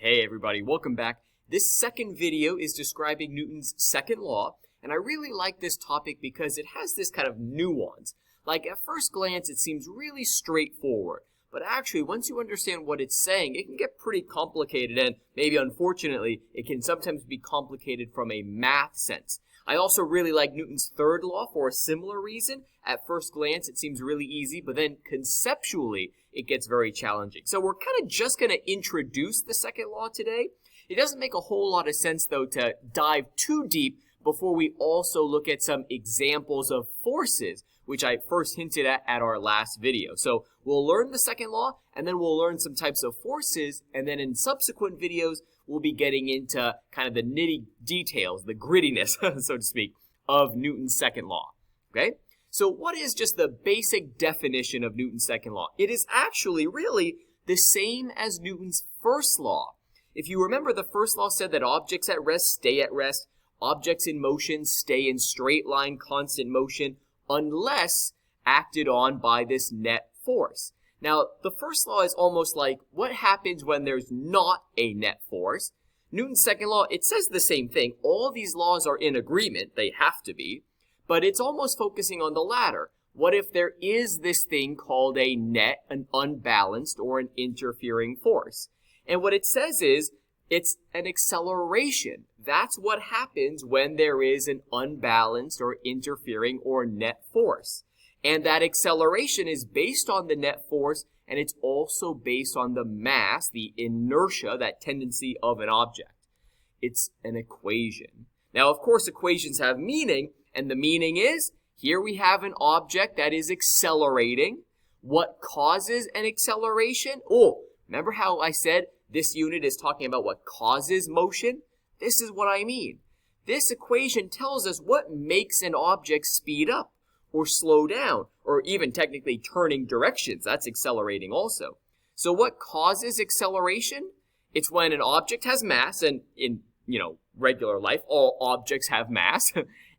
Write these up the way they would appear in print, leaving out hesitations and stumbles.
Hey everybody, welcome back. This second video is describing Newton's second law, and I really like this topic because it has this kind of nuance. Like at first glance it seems really straightforward, but actually once you understand what it's saying, it can get pretty complicated, and maybe unfortunately it can sometimes be complicated from a math sense. I also really like Newton's third law for a similar reason. At first glance it seems really easy, but then conceptually it gets very challenging. So we're kind of just going to introduce the second law today. It doesn't make a whole lot of sense though to dive too deep before we also look at some examples of forces, which I first hinted at our last video. So we'll learn the second law, and then we'll learn some types of forces, and then in subsequent videos we'll be getting into kind of the nitty details, the grittiness, so to speak, of Newton's second law. Okay? So what is just the basic definition of Newton's second law? It is actually really the same as Newton's first law. If you remember, the first law said that objects at rest stay at rest, objects in motion stay in straight line constant motion unless acted on by this net force. Now, the first law is almost like what happens when there's not a net force. Newton's second law, it says the same thing. All these laws are in agreement. They have to be. But it's almost focusing on the latter. What if there is this thing called a net, an unbalanced, or an interfering force? And what it says is it's an acceleration. That's what happens when there is an unbalanced or interfering or net force. And that acceleration is based on the net force, and it's also based on the mass, the inertia, that tendency of an object. It's an equation. Now, of course, equations have meaning, and the meaning is, here we have an object that is accelerating. What causes an acceleration? Oh, remember how I said this unit is talking about what causes motion? This is what I mean. This equation tells us what makes an object speed up or slow down, or even technically turning directions. That's accelerating also. So what causes acceleration? It's when an object has mass, and in regular life, all objects have mass,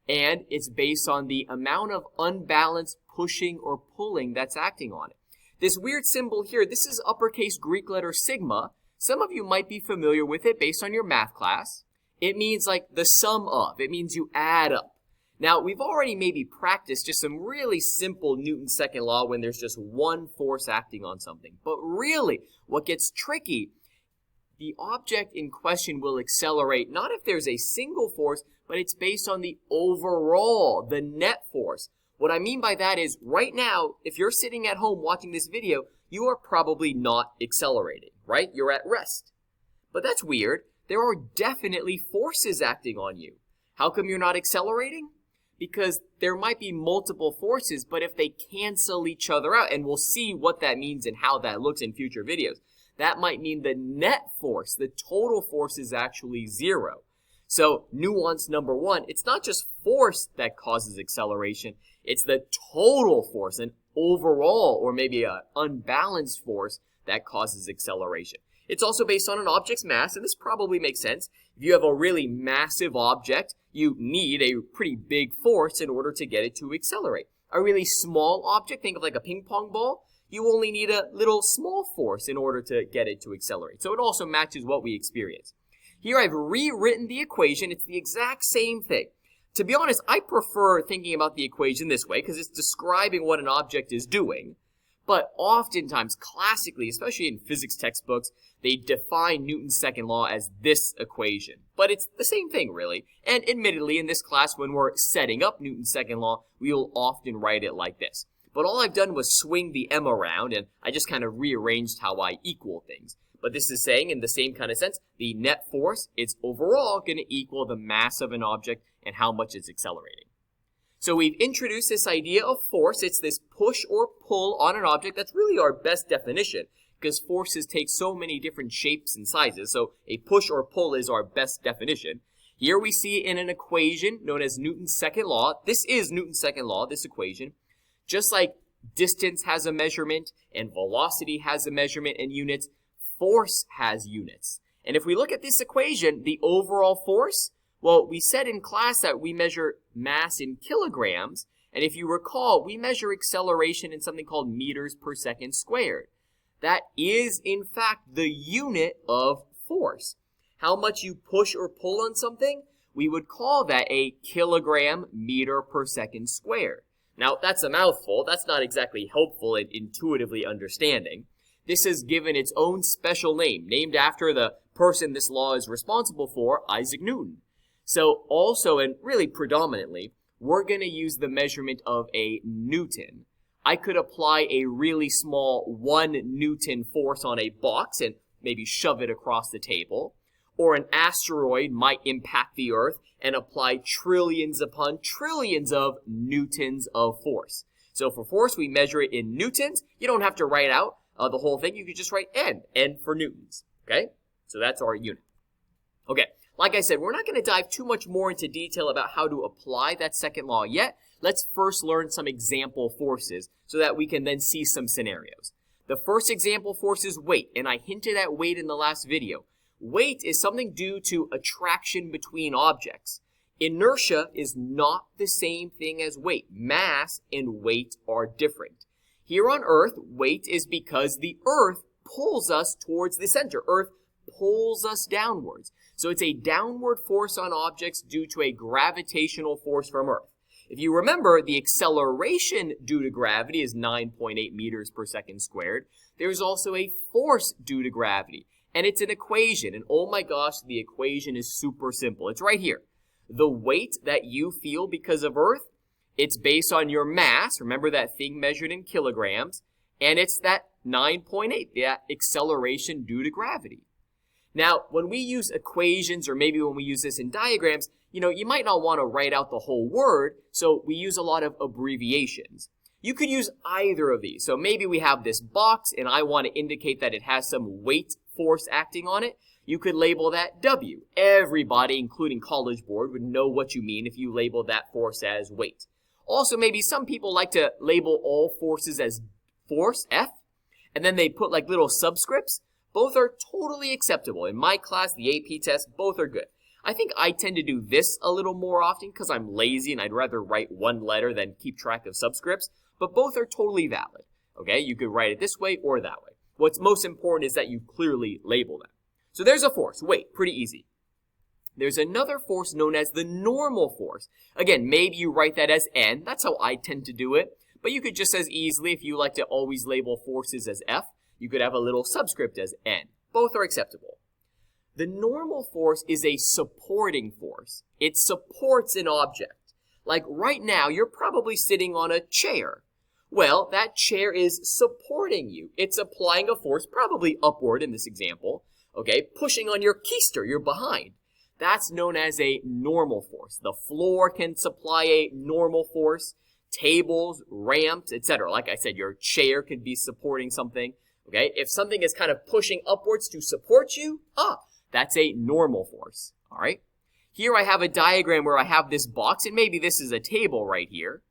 and it's based on the amount of unbalanced pushing or pulling that's acting on it. This weird symbol here, this is uppercase Greek letter sigma. Some of you might be familiar with it based on your math class. It means like the sum of. It means you add up. Now, we've already maybe practiced just some really simple Newton's second law when there's just one force acting on something. But really, what gets tricky, the object in question will accelerate not if there's a single force, but it's based on the overall, the net force. What I mean by that is right now, if you're sitting at home watching this video, you are probably not accelerating, right? You're at rest. But that's weird. There are definitely forces acting on you. How come you're not accelerating? Because there might be multiple forces, but if they cancel each other out, and we'll see what that means and how that looks in future videos, that might mean the net force, the total force, is actually zero. So nuance number one, it's not just force that causes acceleration, it's the total force, an overall or maybe an unbalanced force that causes acceleration. It's also based on an object's mass, and this probably makes sense. If you have a really massive object, you need a pretty big force in order to get it to accelerate. A really small object, think of like a ping pong ball, you only need a little small force in order to get it to accelerate. So it also matches what we experience. Here I've rewritten the equation. It's the exact same thing. To be honest, I prefer thinking about the equation this way because it's describing what an object is doing. But oftentimes, classically, especially in physics textbooks, they define Newton's second law as this equation. But it's the same thing, really. And admittedly, in this class, when we're setting up Newton's second law, we will often write it like this. But all I've done was swing the m around, and I just kind of rearranged how I equal things. But this is saying, in the same kind of sense, the net force is overall going to equal the mass of an object and how much it's accelerating. So we've introduced this idea of force. It's this push or pull on an object. That's really our best definition because forces take so many different shapes and sizes. So a push or pull is our best definition. Here we see in an equation known as Newton's second law. This is Newton's second law, this equation. Just like distance has a measurement and velocity has a measurement in units, force has units. And if we look at this equation, the overall force, well, we said in class that we measure mass in kilograms, and if you recall, we measure acceleration in something called meters per second squared. That is, in fact, the unit of force. How much you push or pull on something, we would call that a kilogram meter per second squared. Now, that's a mouthful. That's not exactly helpful in intuitively understanding. This is given its own special name, named after the person this law is responsible for, Isaac Newton. So also, and really predominantly, we're going to use the measurement of a Newton. I could apply a really small 1 Newton force on a box and maybe shove it across the table. Or an asteroid might impact the Earth and apply trillions upon trillions of newtons of force. So for force, we measure it in newtons. You don't have to write out the whole thing. You could just write N for newtons. Okay? So that's our unit. Okay, like I said, we're not going to dive too much more into detail about how to apply that second law yet. Let's first learn some example forces so that we can then see some scenarios. The first example force is weight, and I hinted at weight in the last video. Weight is something due to attraction between objects. Inertia is not the same thing as weight. Mass and weight are different. Here on Earth, weight is because the Earth pulls us towards the center. Earth pulls us downwards. So it's a downward force on objects due to a gravitational force from Earth. If you remember, the acceleration due to gravity is 9.8 meters per second squared. There's also a force due to gravity. And it's an equation, and oh my gosh, the equation is super simple. It's right here. The weight that you feel because of Earth, it's based on your mass, remember that thing measured in kilograms, and it's that 9.8, that acceleration due to gravity. Now, when we use equations, or maybe when we use this in diagrams, you might not want to write out the whole word, so we use a lot of abbreviations. You could use either of these. So maybe we have this box, and I want to indicate that it has some weight force acting on it. You could label that W. Everybody, including College Board, would know what you mean if you label that force as weight. Also, maybe some people like to label all forces as force, F, and then they put like little subscripts. Both are totally acceptable. In my class, the AP test, both are good. I think I tend to do this a little more often because I'm lazy and I'd rather write one letter than keep track of subscripts, but both are totally valid. Okay, you could write it this way or that way. What's most important is that you clearly label them. So there's a force, weight, pretty easy. There's another force known as the normal force. Again, maybe you write that as N. That's how I tend to do it. But you could just as easily, if you like to always label forces as F, you could have a little subscript as N. Both are acceptable. The normal force is a supporting force. It supports an object. Like right now, you're probably sitting on a chair. Well, that chair is supporting you. It's applying a force, probably upward in this example, okay, pushing on your keister, your behind. That's known as a normal force. The floor can supply a normal force, tables, ramps, etc. Like I said, your chair could be supporting something, okay? If something is kind of pushing upwards to support you, that's a normal force, all right? Here I have a diagram where I have this box, and maybe this is a table right here.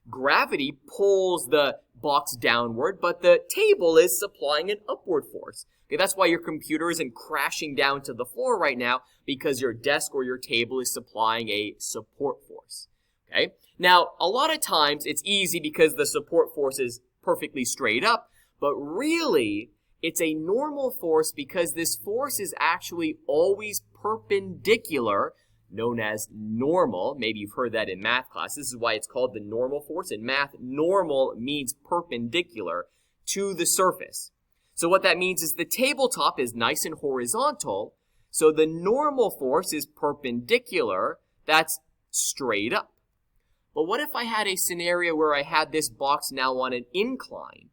Gravity pulls the box downward, but the table is supplying an upward force. Okay, that's why your computer isn't crashing down to the floor right now, because your desk or your table is supplying a support force. Okay? Now, a lot of times it's easy because the support force is perfectly straight up, but really it's a normal force because this force is actually always perpendicular, known as normal. Maybe you've heard that in math class. This is why it's called the normal force. In math, normal means perpendicular to the surface. So what that means is the tabletop is nice and horizontal, so the normal force is perpendicular, that's straight up. But what if I had a scenario where I had this box now on an incline?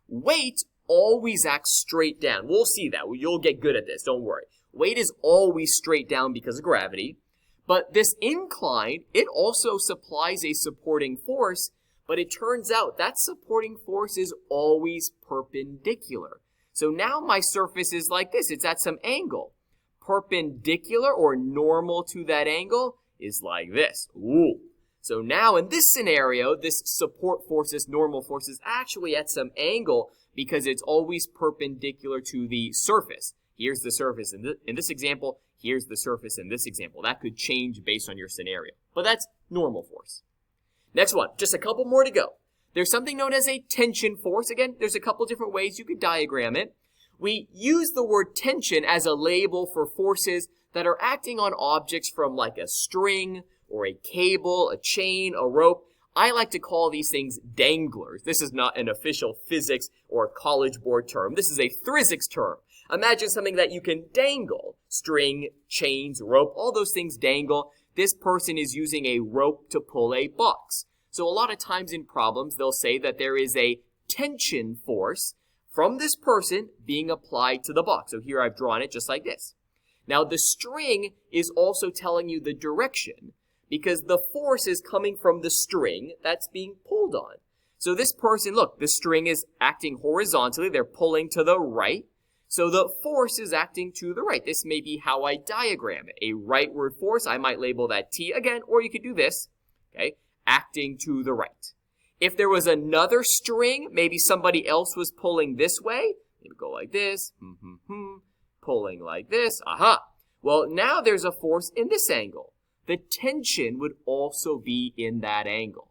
Weight always acts straight down. We'll see that. You'll get good at this, don't worry. Weight is always straight down because of gravity. But this incline, it also supplies a supporting force, but it turns out that supporting force is always perpendicular. So now my surface is like this. It's at some angle. Perpendicular or normal to that angle is like this. Ooh. So now in this scenario, this support force, this normal force is actually at some angle because it's always perpendicular to the surface. Here's the surface in this example. Here's the surface in this example. That could change based on your scenario. But that's normal force. Next one, just a couple more to go. There's something known as a tension force. Again, there's a couple different ways you could diagram it. We use the word tension as a label for forces that are acting on objects from like a string or a cable, a chain, a rope. I like to call these things danglers. This is not an official physics or college board term. This is a physics term. Imagine something that you can dangle. String, chains, rope, all those things dangle. This person is using a rope to pull a box. So a lot of times in problems, they'll say that there is a tension force from this person being applied to the box. So here I've drawn it just like this. Now the string is also telling you the direction because the force is coming from the string that's being pulled on. So this person, look, the string is acting horizontally. They're pulling to the right. So the force is acting to the right. This may be how I diagram it. A rightward force, I might label that T again, or you could do this, okay, acting to the right. If there was another string, maybe somebody else was pulling this way, maybe go like this, pulling like this, aha. Well, now there's a force in this angle. The tension would also be in that angle.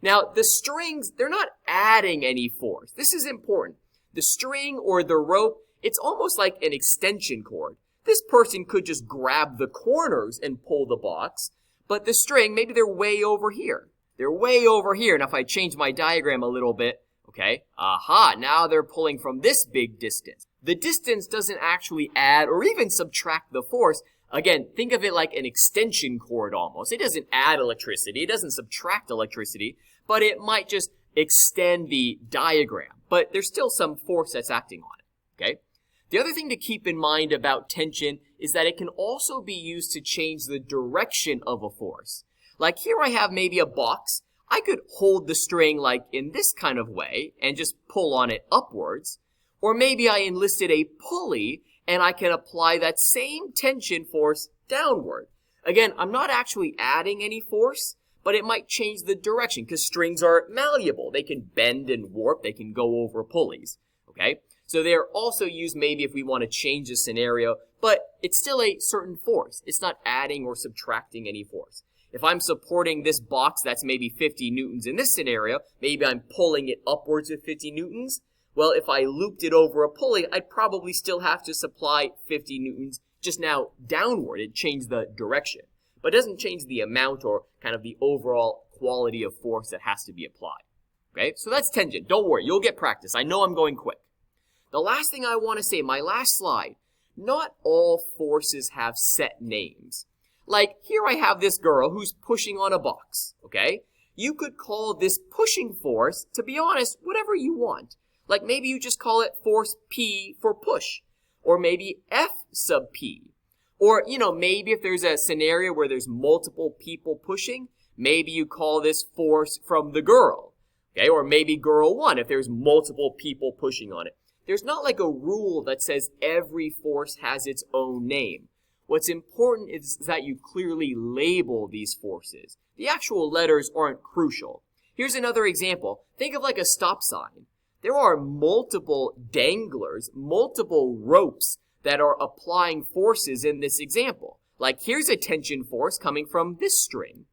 Now, the strings, they're not adding any force. This is important. The string or the rope, it's almost like an extension cord. This person could just grab the corners and pull the box, but the string, maybe they're way over here. They're way over here. Now, if I change my diagram a little bit, okay, aha, now they're pulling from this big distance. The distance doesn't actually add or even subtract the force. Again, think of it like an extension cord almost. It doesn't add electricity. It doesn't subtract electricity, but it might just extend the diagram. But there's still some force that's acting on it, okay? The other thing to keep in mind about tension is that it can also be used to change the direction of a force. Like here I have maybe a box. I could hold the string like in this kind of way and just pull on it upwards. Or maybe I enlisted a pulley and I can apply that same tension force downward. Again, I'm not actually adding any force, but it might change the direction because strings are malleable. They can bend and warp. They can go over pulleys, okay? So they're also used maybe if we want to change the scenario, but it's still a certain force. It's not adding or subtracting any force. If I'm supporting this box that's maybe 50 newtons in this scenario, maybe I'm pulling it upwards with 50 newtons. Well, if I looped it over a pulley, I'd probably still have to supply 50 newtons just now downward. It changed the direction, but it doesn't change the amount or kind of the overall quality of force that has to be applied. Okay, so that's tension. Don't worry, you'll get practice. I know I'm going quick. The last thing I want to say, my last slide, not all forces have set names. Like here I have this girl who's pushing on a box, okay? You could call this pushing force, to be honest, whatever you want. Like maybe you just call it force P for push, or maybe F sub P. Or, you know, maybe if there's a scenario where there's multiple people pushing, maybe you call this force from the girl, okay? Or maybe girl 1 if there's multiple people pushing on it. There's not like a rule that says every force has its own name. What's important is that you clearly label these forces. The actual letters aren't crucial. Here's another example. Think of like a stop sign. There are multiple danglers, multiple ropes that are applying forces in this example. Like here's a tension force coming from this string.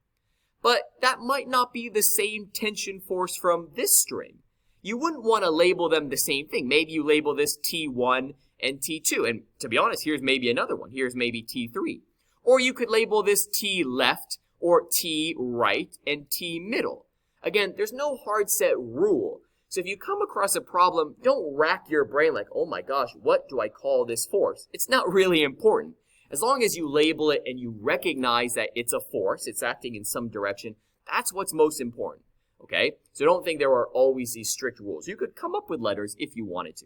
But that might not be the same tension force from this string. You wouldn't want to label them the same thing. Maybe you label this T1 and T2. And to be honest, here's maybe another one. Here's maybe T3. Or you could label this T left or T right and T middle. Again, there's no hard set rule. So if you come across a problem, don't rack your brain like, oh my gosh, what do I call this force? It's not really important. As long as you label it and you recognize that it's a force, it's acting in some direction, that's what's most important. Okay? So don't think there are always these strict rules. You could come up with letters if you wanted to.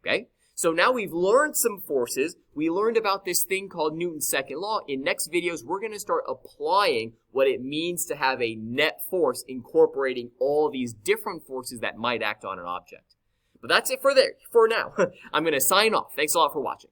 Okay? So now we've learned some forces. We learned about this thing called Newton's second law. In next videos, we're going to start applying what it means to have a net force incorporating all these different forces that might act on an object. But that's it for now. I'm going to sign off. Thanks a lot for watching.